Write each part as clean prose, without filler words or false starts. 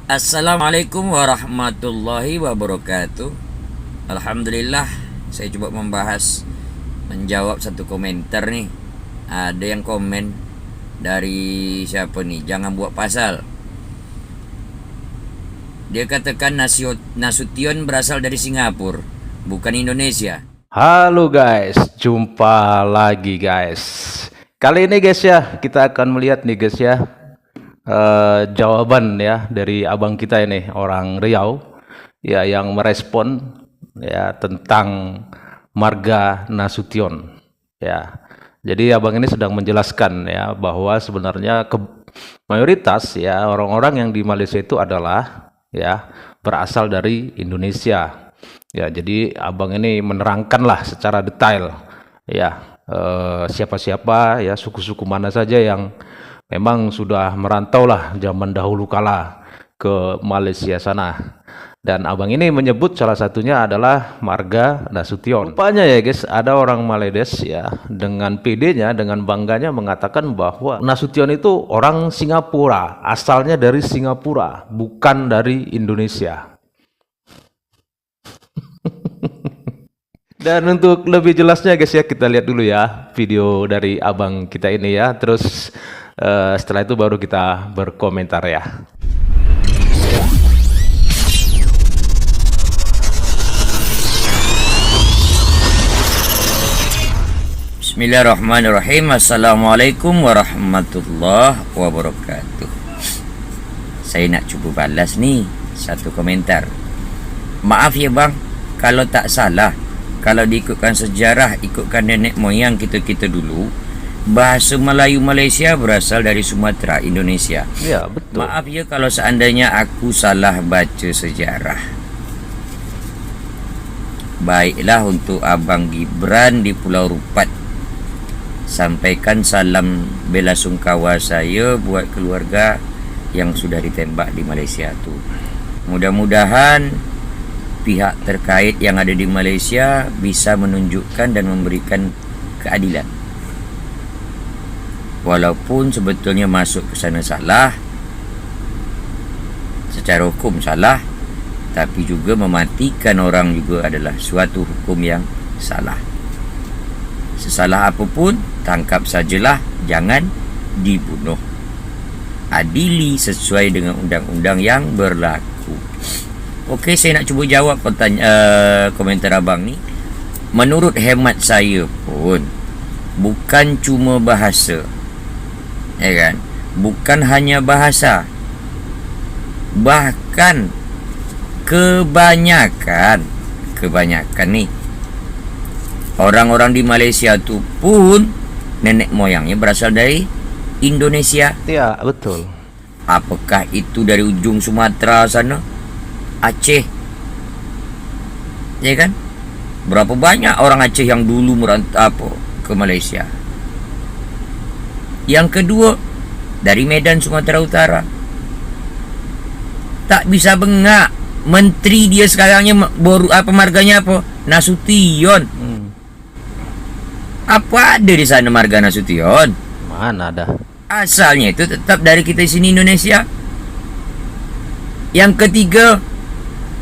Assalamualaikum warahmatullahi wabarakatuh. Alhamdulillah, saya coba menjawab satu komentar nih. Ada yang komen dari siapa nih? Jangan buat pasal. Dia katakan Nasution berasal dari Singapura, bukan Indonesia. Halo guys, jumpa lagi guys. Kali ini guys ya, kita akan melihat nih guys ya, jawaban ya dari abang kita ini, orang Riau ya, yang merespon ya tentang marga Nasution ya. Jadi abang ini sedang menjelaskan ya bahwa sebenarnya mayoritas ya orang-orang yang di Malaysia itu adalah ya berasal dari Indonesia. Ya, jadi abang ini menerangkanlah secara detail ya siapa-siapa ya, suku-suku mana saja yang memang sudah merantau lah zaman dahulu kala ke Malaysia sana. Dan abang ini menyebut salah satunya adalah marga Nasution. Rupanya ya guys, ada orang Malaysia ya dengan PD-nya, dengan bangganya mengatakan bahwa Nasution itu orang Singapura, asalnya dari Singapura, bukan dari Indonesia. Dan untuk lebih jelasnya guys ya, kita lihat dulu ya video dari abang kita ini ya. Terus setelah itu baru kita berkomentar ya. Bismillahirrahmanirrahim. Assalamualaikum warahmatullahi wabarakatuh. Saya nak cuba balas nih satu komentar. Maaf ya bang, kalau tak salah, kalau diikutkan sejarah, ikutkan nenek moyang kita dulu, bahasa Melayu Malaysia berasal dari Sumatera, Indonesia. Ya, betul. Maaf ya kalau seandainya aku salah baca sejarah. Baiklah, untuk Abang Gibran di Pulau Rupat, sampaikan salam bela sungkawa saya buat keluarga yang sudah ditembak di Malaysia tu. Mudah-mudahan pihak terkait yang ada di Malaysia bisa menunjukkan dan memberikan keadilan. Walaupun sebetulnya masuk ke sana salah, secara hukum salah, tapi juga mematikan orang juga adalah suatu hukum yang salah. Sesalah apapun, tangkap sajalah, jangan dibunuh. Adili sesuai dengan undang-undang yang berlaku. Okey, saya nak cuba jawab komentar abang ni. Menurut hemat saya pun, bukan cuma bahasa, ya kan? Bukan hanya bahasa, bahkan kebanyakan ni orang-orang di Malaysia tu pun nenek moyangnya berasal dari Indonesia. Ya, betul. Apakah itu dari ujung Sumatera sana, Aceh, ya kan? Berapa banyak orang Aceh yang dulu merantau ke Malaysia. Yang kedua, dari Medan, Sumatera Utara. Tak bisa bengak, menteri dia sekarangnya marganya apa? Nasution. Apa ada di sana marga Nasution? Mana ada? Asalnya itu tetap dari kita sini, Indonesia. Yang ketiga,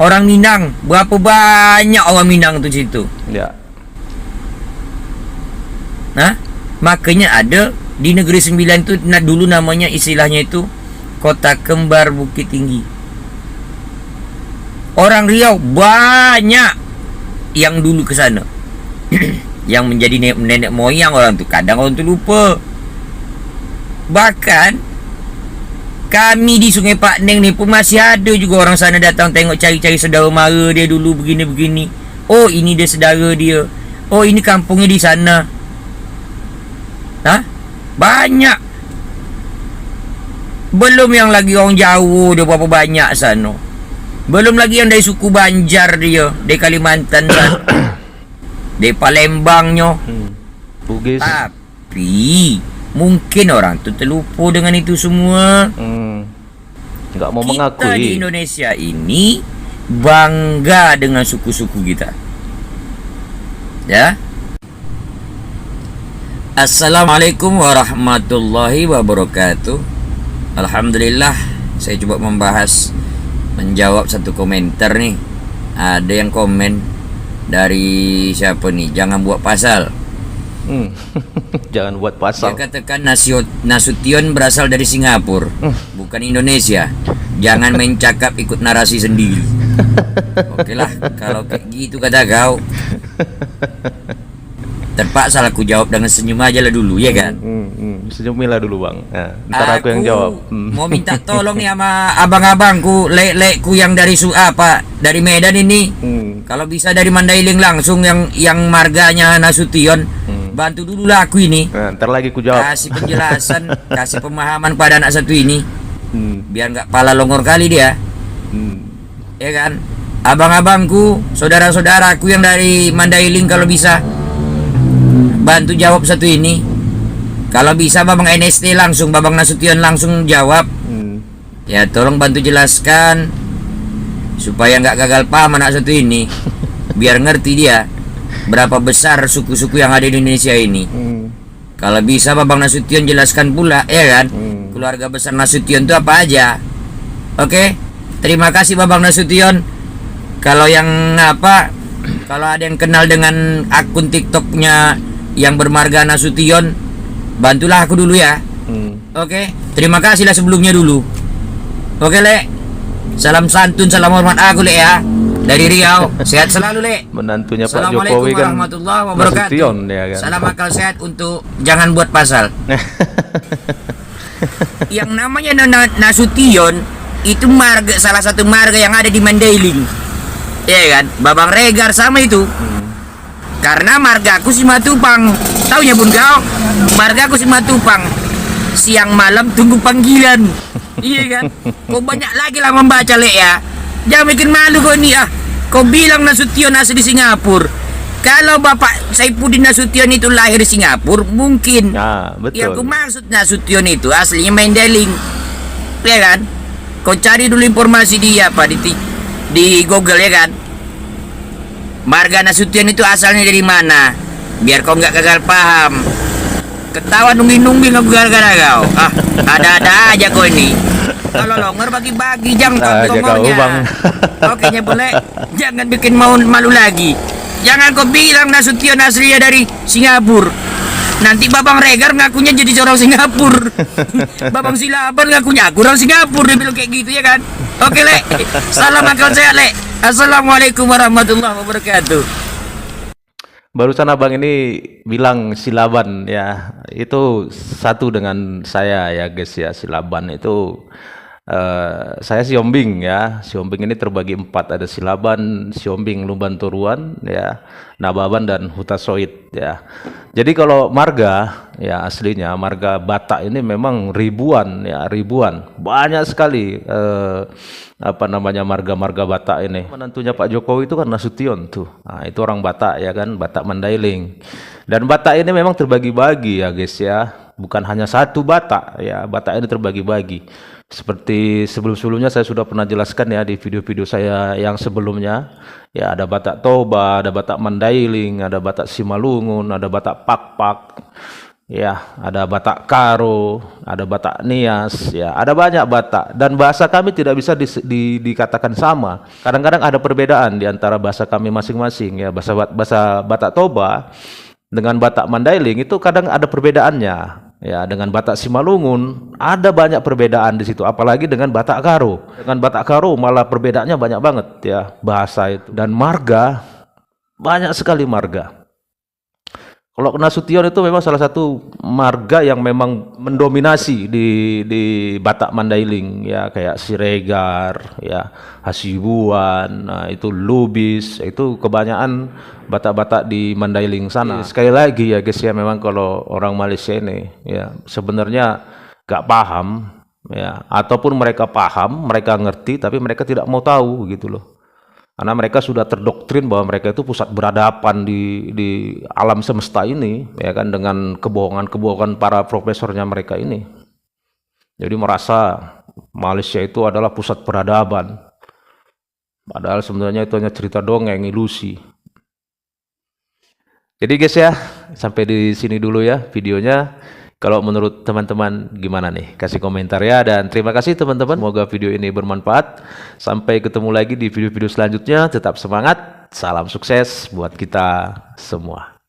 orang Minang. Berapa banyak orang Minang tu situ? Ya. Makanya ada di Negeri Sembilan tu, dulu namanya, istilahnya itu Kota Kembar Bukit Tinggi. Orang Riau banyak yang dulu ke sana. Yang menjadi nenek moyang orang tu. Kadang orang tu lupa. Bahkan kami di Sungai Pak Neng ni pun masih ada juga orang sana datang tengok, cari-cari saudara mara dia dulu begini-begini. Oh, ini dia saudara dia. Oh, ini kampungnya di sana. Banyak. Belum yang lagi orang jauh dia berapa banyak sana. Belum lagi yang dari suku Banjar dia, dari Kalimantan sana. Dari Palembangnya. Bugis. Tapi mungkin orang tu terlupa dengan itu semua. Enggak mau Kita mengakui. di Indonesia ini bangga dengan suku-suku kita. Ya. Assalamualaikum warahmatullahi wabarakatuh. Alhamdulillah, saya coba menjawab satu komentar nih. Ada yang komen dari siapa nih? Jangan buat pasal. Jangan buat Dia pasal. katakan Nasution berasal dari Singapura, bukan Indonesia. Jangan main cakap ikut narasi sendiri. Oke lah, kalau kayak gitu kata kau. Terpaksa aku jawab dengan senyum aja lah dulu, ya kan? Senyumilah dulu bang. Nah, ntar aku yang jawab. Mau minta tolong nih sama abang-abangku, lek-lekku yang dari dari Medan ini. Kalau bisa dari Mandailing langsung yang marganya Nasution, bantu dulu lah aku ini. Nah, ntar lagi ku jawab. Kasih penjelasan, kasih pemahaman pada anak satu ini, biar nggak pala longor kali dia, ya kan? Abang-abangku, saudara-saudaraku yang dari Mandailing kalau bisa bantu jawab satu ini. Kalau bisa Babang NST langsung, Babang Nasution langsung jawab. Ya tolong bantu jelaskan supaya nggak gagal paham anak satu ini, biar ngerti dia berapa besar suku-suku yang ada di Indonesia ini. Kalau bisa Babang Nasution jelaskan pula, ya kan? Keluarga besar Nasution itu apa aja. Oke, terima kasih Babang Nasution. Kalau kalau ada yang kenal dengan akun TikToknya yang bermarga Nasution, bantulah aku dulu ya. Oke, terima kasih lah sebelumnya dulu. Oke Lek, salam santun, salam hormat aku Lek ya, dari Riau. Sehat selalu Lek. Menantunya Pak Assalamualaikum Jokowi kan warahmatullahi wabarakatuh. Nasution, ya kan? Salam akal sehat untuk jangan buat pasal. Yang namanya Nasution itu salah satu marga yang ada di Mandailing, ya kan? Babang Regar sama itu. Karena margaku Simatupang. Taunya bun kau? Margaku Simatupang. Siang malam tunggu panggilan. Iya kan? Kau banyak lagi lah membaca Lek ya. Jangan bikin malu kau ini ah. Kau bilang Nasution asli Singapura. Kalau Bapak Saifuddin Nasution itu lahir di Singapura, mungkin. Nah, betul. Yang aku maksud Nasution itu aslinya Mandailing. Ya kan? Kau cari dulu informasi dia apa di Google, ya kan? Marga Nasution itu asalnya dari mana? Biar kau nggak gagal paham. Ketawa nungging-nungging aku gara-gara kau. Ah, ada-ada aja kau ini. Kalau longer bagi-bagi, jangan Aja kau, tongornya. Bang. Oke, boleh. Jangan bikin malu lagi. Jangan kau bilang Nasution aslinya dari Singapura. Nanti Babang Regar ngakunya jadi orang Singapura. Babang Silaban ngakunya aku orang Singapura. Dia bilang kayak gitu, ya kan? Oke Lek, salam akal sehat Lek. Assalamualaikum warahmatullahi wabarakatuh. Barusan abang ini bilang Silaban ya, itu satu dengan saya ya guys ya. Silaban itu saya Siombing ya. Siombing ini terbagi 4, ada Silaban, Siombing, Lumban Turuan ya, Nababan dan Hutasoit ya. Jadi kalau marga ya aslinya marga Batak ini memang ribuan ya, ribuan. Banyak sekali marga-marga Batak ini. Menantunya Pak Jokowi itu kan Nasution tuh. Nah, itu orang Batak ya kan, Batak Mandailing. Dan Batak ini memang terbagi-bagi ya guys ya. Bukan hanya satu Batak ya, Batak ini terbagi-bagi. Seperti sebelum-sebelumnya saya sudah pernah jelaskan ya di video-video saya yang sebelumnya. Ya, ada Batak Toba, ada Batak Mandailing, ada Batak Simalungun, ada Batak Pakpak. Ya, ada Batak Karo, ada Batak Nias, ya, ada banyak Batak, dan bahasa kami tidak bisa dikatakan sama. Kadang-kadang ada perbedaan di antara bahasa kami masing-masing ya. Bahasa Batak Toba dengan Batak Mandailing itu kadang ada perbedaannya. Ya, dengan Batak Simalungun ada banyak perbedaan di situ, apalagi dengan Batak Karo. Dengan Batak Karo malah perbedaannya banyak banget ya, bahasa itu. Dan marga, banyak sekali marga. Kalau Nasution itu memang salah satu marga yang memang mendominasi di Batak Mandailing ya, kayak Siregar ya, Hasibuan, nah itu Lubis, itu kebanyakan Batak-Batak di Mandailing sana. Sekali lagi ya guys ya, memang kalau orang Malaysia ini ya sebenarnya gak paham ya, ataupun mereka paham, mereka ngerti tapi mereka tidak mau tahu gitu loh. Karena mereka sudah terdoktrin bahwa mereka itu pusat beradaban di alam semesta ini, ya kan, dengan kebohongan-kebohongan para profesornya mereka ini. Jadi merasa Malaysia itu adalah pusat peradaban. Padahal sebenarnya itu hanya cerita dongeng, ilusi. Jadi guys ya, sampai di sini dulu ya videonya. Kalau menurut teman-teman gimana nih? Kasih komentar ya, dan terima kasih teman-teman. Semoga video ini bermanfaat. Sampai ketemu lagi di video-video selanjutnya. Tetap semangat. Salam sukses buat kita semua.